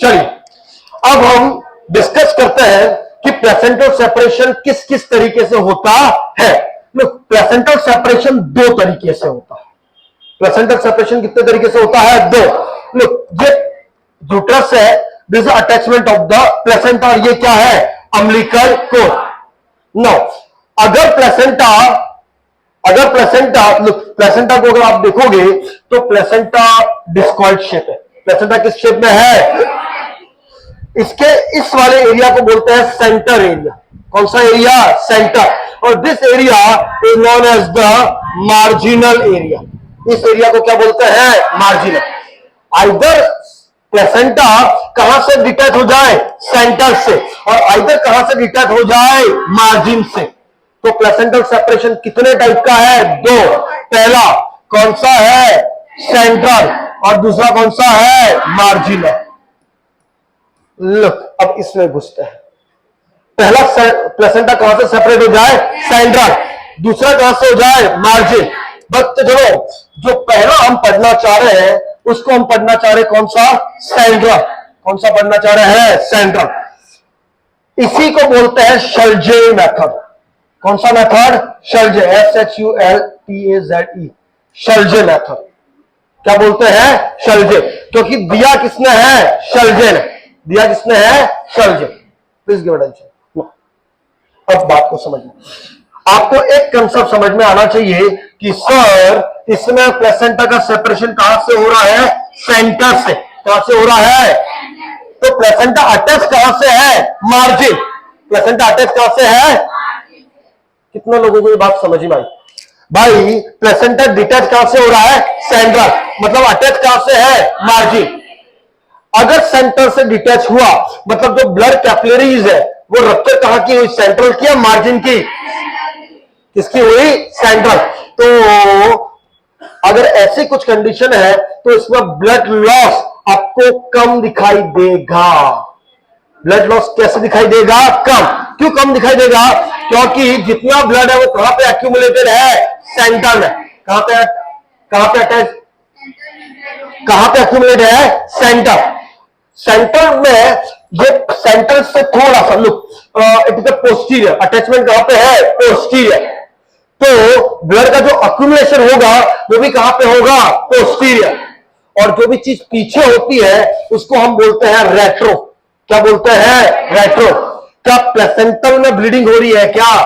चलिए अब हम डिस्कस करते हैं कि प्लेसेंटल सेपरेशन किस किस तरीके से होता है। प्लेसेंटल सेपरेशन दो तरीके से होता है। प्लेसेंटल सेपरेशन कितने तरीके से होता है? दो। ये यूट्रस है, this attachment of the placenta, और ये क्या है? Umbilical cord. नो, अगर प्लेसेंटा को अगर आप देखोगे तो प्लेसेंटा डिस्कॉइड शेप है। प्लेसेंटा किस शेप में है? इसके इस वाले एरिया को बोलते हैं सेंटर एरिया। कौन सा एरिया? सेंटर। और this area is known as the marginal area. इस एरिया को क्या बोलते हैं? मार्जिनल। आइदर प्लेसेंटा कहां से डिटैच हो जाए? सेंटर से, और आइदर कहां से डिटैच हो जाए? मार्जिन से। तो प्लेसेंटल सेपरेशन कितने टाइप का है? दो। पहला कौन सा है? सेंट्रल, और दूसरा कौन सा है? मार्जिनल। लुक, अब इसमें घुसते हैं। पहला प्लेसेंटा कहां से सेपरेट हो जाए? सेंट्रल। दूसरा कहां से हो जाए? मार्जिन। बट चलो, जो पहला हम पढ़ना चाह रहे हैं उसको हम पढ़ना चाह रहे हैं कौन सा? सेंट्रल। कौन सा पढ़ना चाह रहे हैं? सेंट्रल। इसी को बोलते हैं शल्जे मेथड। कौन सा method? Schultze, SHULTAZE, Schultze method. क्या बोलते हैं? शल्जे, क्योंकि दिया किसने है? शल्जे ने। दिया किसने है? शल्जे। Please give attention. अब बात को समझिए। आपको एक कंसेप्ट समझ में आना चाहिए कि सर इसमें प्लेसेंटा का सेपरेशन कहां से हो रहा है? सेंटर से। कहां से हो रहा है? तो प्लेसेंटा अटैच कहां से है? मार्जिन। प्लेसेंटा अटैच कहां से है? कितने लोगों को ये बात समझ में आई? भाई प्लेसेंटा डिटैच कहां से हो रहा है? सेंट्रल, मतलब अटैच कहां से है? मार्जिन। अगर सेंटर से डिटैच हुआ मतलब जो ब्लड कैपिलरीज है वो रप्चर कहां की हुई? सेंट्रल की या मार्जिन की? किसकी हुई? सेंट्रल। तो अगर ऐसी कुछ कंडीशन है तो इसमें ब्लड लॉस आपको कम दिखाई देगा। ब्लड लॉस कैसे दिखाई देगा? कम। क्यों कम दिखाई देगा? क्योंकि जितना ब्लड है वो कहां पे एक्यूमुलेटेड है? सेंटर में। कहां पे अटैच? कहां पे एक्यूमुलेटेड है? सेंटर। सेंटर में ये सेंटर से थोड़ा सा, look, it is posterior. Attachment कहां पे है? पोस्टीरियर। तो ब्लड का जो अक्यूमुलेशन होगा वो भी कहां पे होगा? पोस्टीरियर। और जो भी चीज पीछे होती है उसको हम बोलते हैं रेट्रो। क्या बोलते हैं? रेट्रो। क्या प्लेसेंटल में ब्लीडिंग हो रही है क्या?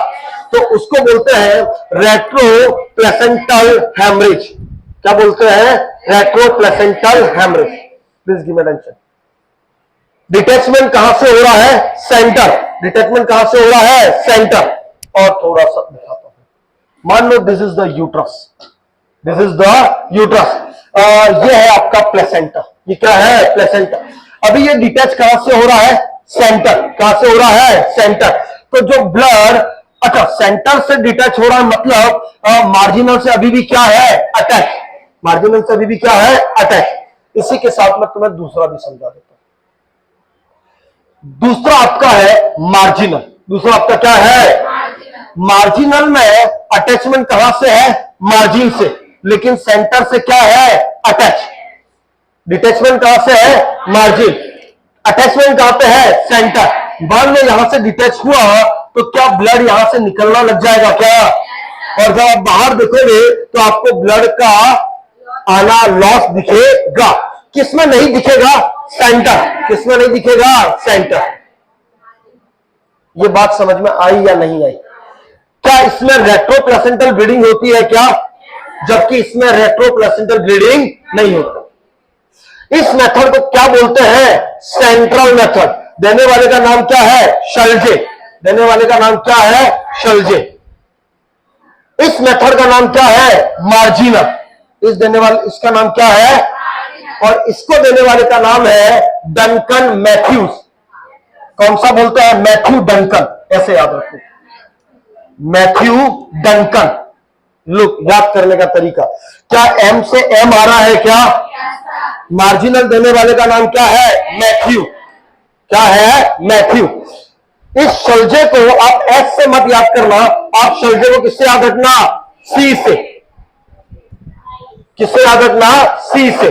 तो उसको बोलते हैं रेट्रो प्लेसेंटल हेमरेज। क्या बोलते हैं? Retroplacental haemorrhage. Please give me attention. Detachment कहां से हो रहा है? सेंटर। डिटैचमेंट कहां से हो रहा है? सेंटर। और थोड़ा सा दिखाता हूं। मान लो this is the uterus. This is the uterus. ये है आपका प्लेसेंटा। ये क्या है? प्लेसेंटा। अभी ये डिटैच कहां से हो रहा है? सेंटर। कहां से हो रहा है? सेंटर। तो जो ब्लड, अच्छा, सेंटर से डिटैच हो रहा है मतलब मार्जिनल से अभी भी क्या है? अटैच। मार्जिनल से अभी भी क्या है? अटैच। इसी के साथ में तुम्हें दूसरा भी समझा देता हूं। दूसरा आपका है मार्जिनल। दूसरा आपका क्या है? मार्जिनल में अटैचमेंट कहां से है? मार्जिन से। लेकिन सेंटर से क्या है? अटैच। डिटैचमेंट कहां से है? मार्जिन। अटैचमेंट कहां पे है? सेंटर। मान लो यहां से डिटैच हुआ तो क्या ब्लड यहां से निकलना लग जाएगा क्या? और जब आप बाहर देखोगे तो आपको ब्लड का आना लॉस दिखेगा। किसमें नहीं दिखेगा? सेंटर। किसमें नहीं दिखेगा? सेंटर। ये बात समझ में आई या नहीं आई? क्या इसमें रेट्रो प्लेसेंटल ब्लीडिंग होती है क्या? जबकि इसमें रेट्रो प्लेसेंटल ब्लीडिंग नहीं होती। इस मेथड को क्या बोलते हैं? Central method. देने वाले का नाम क्या है? शल्जे। देने वाले का नाम क्या है? शल्जे। इस मेथड का नाम क्या है? मार्जिनल। इसका नाम क्या है? और इसको देने वाले का नाम है डंकन मैथ्यूज। कौन सा बोलते हैं? Matthew Duncan. ऐसे याद रखो, मैथ्यू डंकन। लुक, याद करने का तरीका, क्या एम से एम आ रहा है क्या? मार्जिनल देने वाले का नाम क्या है? मैथ्यू। क्या है? मैथ्यू। इस शल्जे को आप एस से मत याद करना, आप शल्जे को किससे याद रखना? सी से। किससे याद रखना? सी से।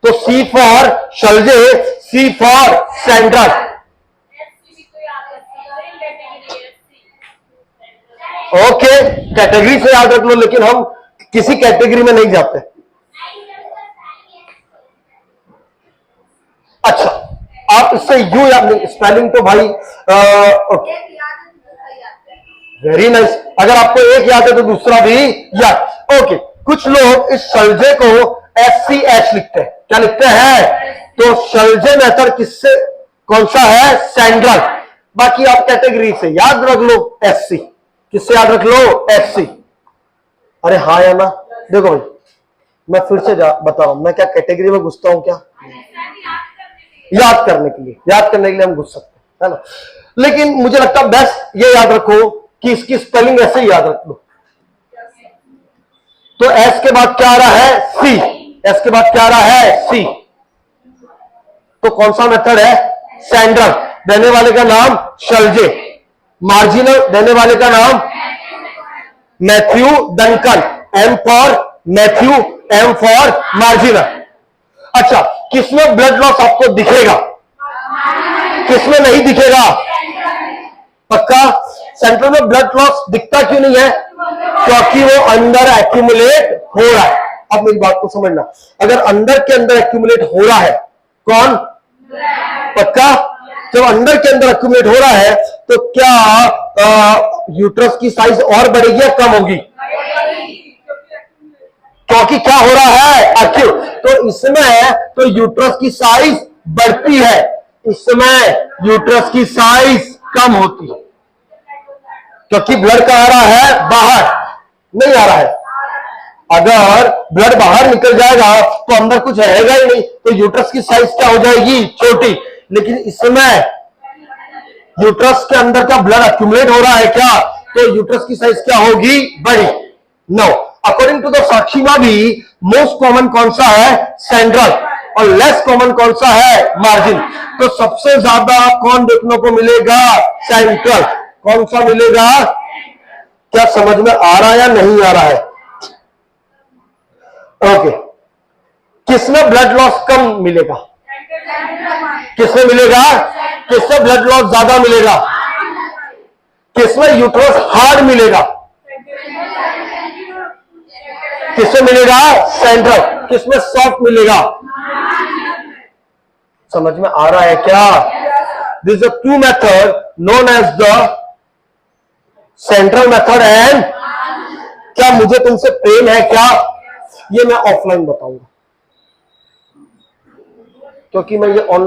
तो C for Schultze, C for central. Okay, category से याद रख लो, लेकिन हम किसी कैटेगरी में नहीं जाते। अच्छा, आप इससे यू याद नहीं, स्पेलिंग तो भाई वेरी नाइस। अगर आपको एक याद है तो दूसरा भी याद। ओके, कुछ लोग इस शलजे को SCH लिखते हैं। क्या लिखते हैं? तो शलजे मेथड किससे, कौन सा है? सेंट्रल। बाकी आप कैटेगरी से याद रख लो SC। किससे याद रख लो? SC। अरे हाँ या ना? देखो भाई, मैं फिर से बता रहा हूं, मैं क्या कैटेगरी में घुसता हूं क्या? याद करने के लिए हम घुस सकते हैं, है ना? लेकिन मुझे लगता है बेस्ट ये याद रखो कि इसकी स्पेलिंग ऐसे ही याद रख लो। तो S के बाद क्या आ रहा है? C। S के बाद क्या आ रहा है? C। तो कौन सा मेथड है? सेंट्रल। देने वाले का नाम शलजे, मार्जिनल देने वाले का नाम Matthew Duncan. M for Matthew, M for marginal. अच्छा, किसमें ब्लड लॉस आपको दिखेगा, किसमें नहीं दिखेगा? पक्का? सेंट्रल में ब्लड लॉस दिखता क्यों नहीं है? क्योंकि वो अंदर एक्यूमुलेट हो रहा है। अब मेरी बात को समझना, अगर अंदर के अंदर एक्यूमुलेट हो रहा है, कौन? पक्का? जब अंदर के अंदर एक्यूमुलेट हो रहा है तो क्या यूट्रस की साइज और बढ़ेगी या कम होगी? क्योंकि क्या हो रहा है? एक्यू। तो इसमें तो यूट्रस की साइज बढ़ती है, इसमें यूट्रस की साइज कम होती है, क्योंकि ब्लड कहां आ रहा है? बाहर नहीं आ रहा है। अगर ब्लड बाहर निकल जाएगा तो अंदर कुछ रहेगा ही नहीं, तो यूट्रस की साइज क्या हो जाएगी? छोटी। लेकिन इसमें यूट्रस के अंदर का ब्लड एक्यूमुलेट हो रहा है क्या? तो यूट्रस की साइज क्या होगी? बड़ी। नो, अकॉर्डिंग टू द साक्षीमा भी मोस्ट कॉमन कौन सा है? सेंट्रल। और लेस कॉमन कौन सा है? मार्जिन। तो सबसे ज्यादा कौन देखने को मिलेगा? सेंट्रल। कौन सा मिलेगा? क्या समझ में आ रहा है या नहीं आ रहा है? ओके, किसमें ब्लड लॉस कम मिलेगा? किसमें मिलेगा? किसमें ब्लड लॉस ज्यादा मिलेगा? किसमें यूट्रस हार्ड मिलेगा? किसमें मिलेगा? सेंट्रल। किसमें सॉफ्ट मिलेगा? समझ में आ रहा है क्या? This is two method known as the central method and क्या मुझे तुमसे प्रेम है क्या? ये मैं ऑफलाइन बताऊंगा, क्योंकि मैं ये ऑनलाइन